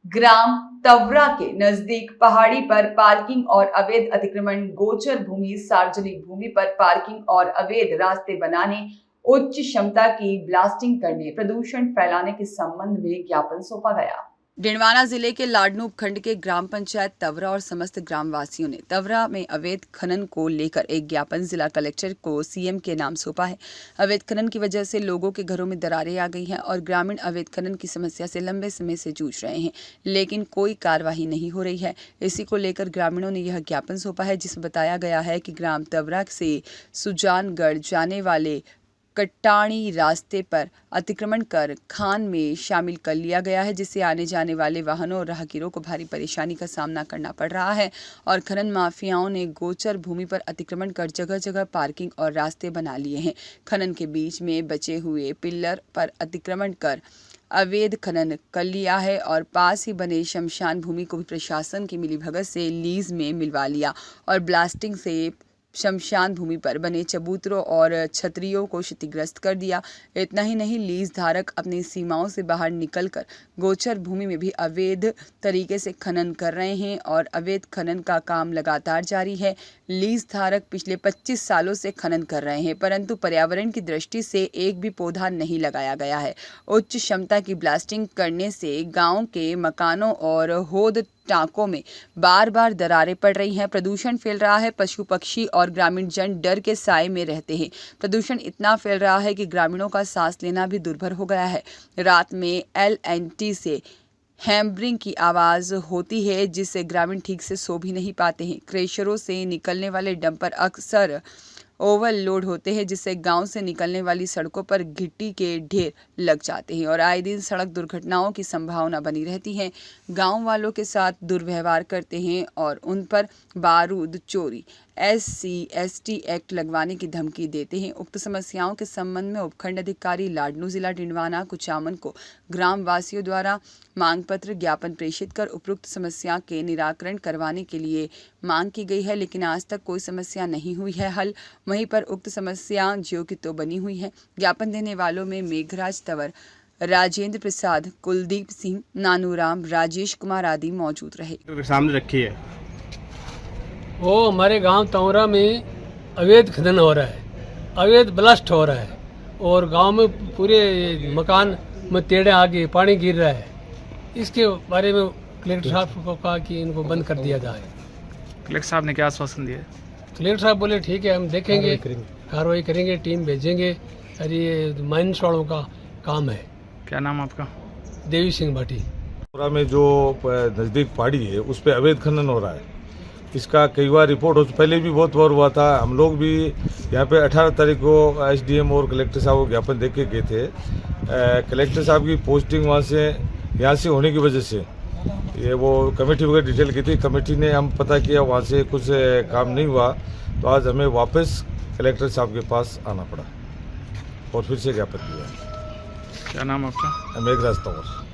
ग्राम तवरा के नजदीक पहाड़ी पर पार्किंग और अवैध अतिक्रमण, गोचर भूमि, सार्वजनिक भूमि पर पार्किंग और अवैध रास्ते बनाने, उच्च क्षमता की ब्लास्टिंग करने, प्रदूषण फैलाने के संबंध में ज्ञापन सौंपा गया। डिंडवाना जिले के लाडनू उपखंड के ग्राम पंचायत तवरा और समस्त ग्रामवासियों ने तवरा में अवैध खनन को लेकर एक ज्ञापन जिला कलेक्टर को सीएम के नाम सौंपा है। अवैध खनन की वजह से लोगों के घरों में दरारें आ गई हैं और ग्रामीण अवैध खनन की समस्या से लंबे समय से जूझ रहे हैं, लेकिन कोई कार्रवाई नहीं हो रही है। इसी को लेकर ग्रामीणों ने यह ज्ञापन सौंपा है, जिसमें बताया गया है कि ग्राम तवरा से सुजानगढ़ जाने वाले कट्टाणी रास्ते पर अतिक्रमण कर खान में शामिल कर लिया गया है, जिससे आने जाने वाले वाहनों और राहगीरों को भारी परेशानी का सामना करना पड़ रहा है। और खनन माफियाओं ने गोचर भूमि पर अतिक्रमण कर जगह जगह पार्किंग और रास्ते बना लिए हैं। खनन के बीच में बचे हुए पिल्लर पर अतिक्रमण कर अवैध खनन कर लिया है और पास ही बने शमशान भूमि को भी प्रशासन की मिलीभगत से लीज में मिलवा लिया और ब्लास्टिंग से शमशान भूमि पर बने चबूतरों और छतरियों को क्षतिग्रस्त कर दिया। इतना ही नहीं, लीज धारक अपनी सीमाओं से बाहर निकलकर गोचर भूमि में भी अवैध तरीके से खनन कर रहे हैं और अवैध खनन का काम लगातार जारी है। लीज धारक पिछले 25 सालों से खनन कर रहे हैं, परंतु पर्यावरण की दृष्टि से एक भी पौधा नहीं लगाया गया है। उच्च क्षमता की ब्लास्टिंग करने से गाँव के मकानों और होद टाँकों में बार बार दरारें पड़ रही हैं। प्रदूषण फैल रहा है, पशु पक्षी और ग्रामीण जन डर के साए में रहते हैं। प्रदूषण इतना फैल रहा है कि ग्रामीणों का सांस लेना भी दुर्भर हो गया है। रात में LNT से हैमरिंग की आवाज़ होती है, जिससे ग्रामीण ठीक से सो भी नहीं पाते हैं। क्रेशरों से निकलने वाले डंपर अक्सर ओवरलोड होते हैं, जिससे गांव से निकलने वाली सड़कों पर गिट्टी के ढेर लग जाते हैं और आए दिन सड़क दुर्घटनाओं की संभावना बनी रहती है। गांव वालों के साथ दुर्व्यवहार करते हैं और उन पर बारूद चोरी, SC/ST एक्ट लगवाने की धमकी देते हैं। उक्त समस्याओं के संबंध में उपखंड अधिकारी लाडनू जिला डिंडवाना कुचामन को ग्राम वासियों द्वारा मांग पत्र ज्ञापन प्रेषित कर उपरोक्त समस्या के निराकरण करवाने के लिए मांग की गई है, लेकिन आज तक कोई समस्या नहीं हुई है हल। वहीं पर उक्त समस्या ज्यों की त्यों बनी हुई है। ज्ञापन देने वालों में मेघराज तंवर, राजेंद्र प्रसाद, कुलदीप सिंह, नानूराम, राजेश कुमार आदि मौजूद रहे। सामने रखी है वो हमारे गांव तवरा में अवैध खनन हो रहा है, अवैध ब्लास्ट हो रहा है और गांव में पूरे मकान में टेढ़े आगे पानी गिर रहा है। इसके बारे में कलेक्टर साहब को कहा कि इनको बंद कर दिया जाए। कलेक्टर साहब ने क्या आश्वासन दिया? कलेक्टर साहब बोले ठीक है, हम देखेंगे, कार्रवाई करेंगे, टीम भेजेंगे। और ये माइंस वालों का काम है। क्या नाम आपका? देवी सिंह भाटी। तवरा में जो नज़दीक पहाड़ी है उस पर अवैध खनन हो रहा है। इसका कई बार रिपोर्ट हो, पहले भी बहुत बार हुआ था। हम लोग भी यहाँ पे 18 तारीख को SDM और कलेक्टर साहब को ज्ञापन दे के गए थे। कलेक्टर साहब की पोस्टिंग वहाँ से यहाँ से होने की वजह से ये वो कमेटी वगैरह डिटेल की थी। कमेटी ने हम पता किया, वहाँ से कुछ काम नहीं हुआ, तो आज हमें वापस कलेक्टर साहब के पास आना पड़ा और फिर से ज्ञापन दिया। क्या नाम आपका? मेघराज तंवर।